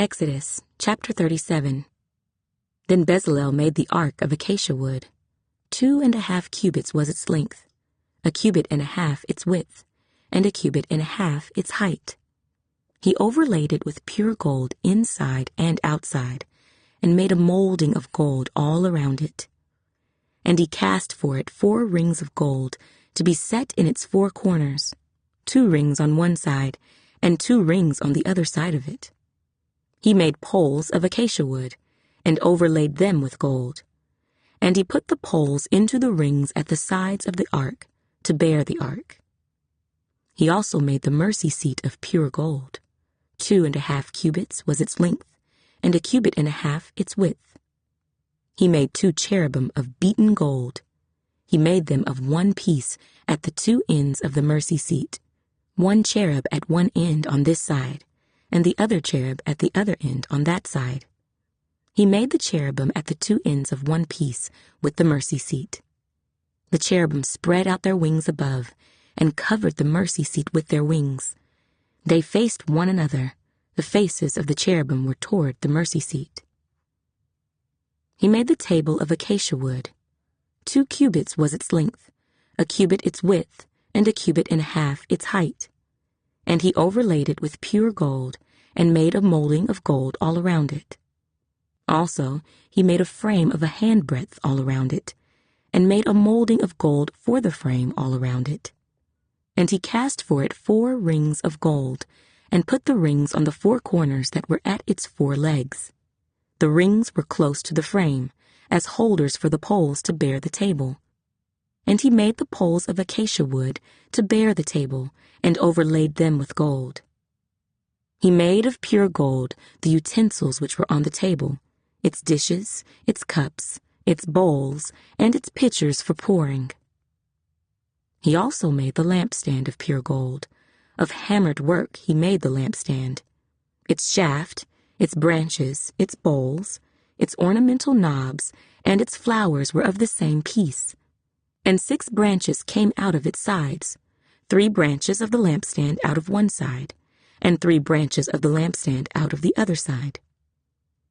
Exodus chapter 37. Then Bezalel made the ark of acacia wood. 2.5 cubits was its length, 1.5 cubits its width, and 1.5 cubits its height. He overlaid it with pure gold inside and outside, and made a molding of gold all around it. And he cast for it 4 rings of gold to be set in its 4 corners, 2 rings on one side, and 2 rings on the other side of it. He made poles of acacia wood, and overlaid them with gold. And he put the poles into the rings at the sides of the ark, to bear the ark. He also made the mercy seat of pure gold. 2.5 cubits was its length, and 1.5 cubits its width. He made 2 cherubim of beaten gold. He made them of one piece at the 2 ends of the mercy seat, 1 cherub at one end on this side, and the other cherub at the other end on that side. He made the cherubim at the 2 ends of one piece with the mercy seat. The cherubim spread out their wings above and covered the mercy seat with their wings. They faced one another. The faces of the cherubim were toward the mercy seat. He made the table of acacia wood. 2 cubits was its length, 1 cubit its width, and 1.5 cubits its height. And he overlaid it with pure gold, and made a molding of gold all around it. Also, he made a frame of a handbreadth all around it, and made a molding of gold for the frame all around it. And he cast for it 4 rings of gold, and put the rings on the 4 corners that were at its 4 legs. The rings were close to the frame, as holders for the poles to bear the table. And he made the poles of acacia wood to bear the table, and overlaid them with gold. He made of pure gold the utensils which were on the table, its dishes, its cups, its bowls, and its pitchers for pouring. He also made the lampstand of pure gold. Of hammered work he made the lampstand. Its shaft, its branches, its bowls, its ornamental knobs, and its flowers were of the same piece. And 6 branches came out of its sides, 3 branches of the lampstand out of one side, and 3 branches of the lampstand out of the other side.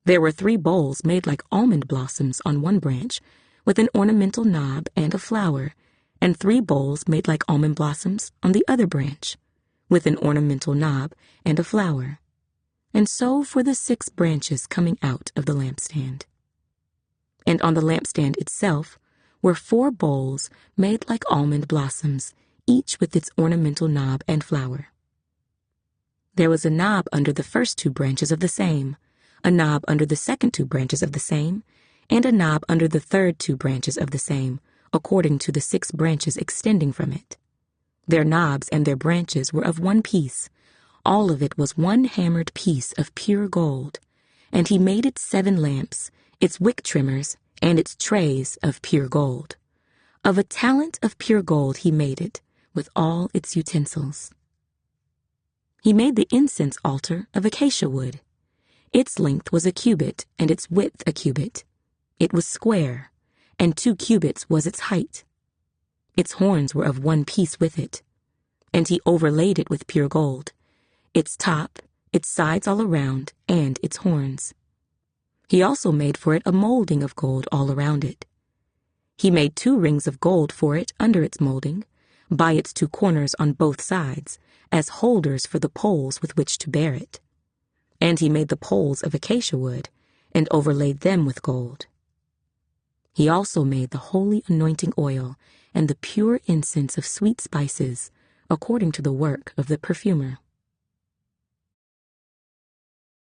There were 3 bowls made like almond blossoms on one branch, with an ornamental knob and a flower, and 3 bowls made like almond blossoms on the other branch, with an ornamental knob and a flower. And so for the 6 branches coming out of the lampstand. And on the lampstand itself were 4 bowls made like almond blossoms, each with its ornamental knob and flower. There was a knob under the first 2 branches of the same, a knob under the second 2 branches of the same, and a knob under the third 2 branches of the same, according to the 6 branches extending from it. Their knobs and their branches were of one piece. All of it was one hammered piece of pure gold, and he made it 7 lamps, its wick trimmers, and its trays of pure gold. Of a talent of pure gold he made it, with all its utensils. He made the incense altar of acacia wood. Its length was 1 cubit, and its width 1 cubit. It was square, and 2 cubits was its height. Its horns were of one piece with it, and he overlaid it with pure gold, its top, its sides all around, and its horns. He also made for it a molding of gold all around it. He made 2 rings of gold for it under its molding, by its 2 corners on both sides, as holders for the poles with which to bear it. And he made the poles of acacia wood, and overlaid them with gold. He also made the holy anointing oil and the pure incense of sweet spices, according to the work of the perfumer.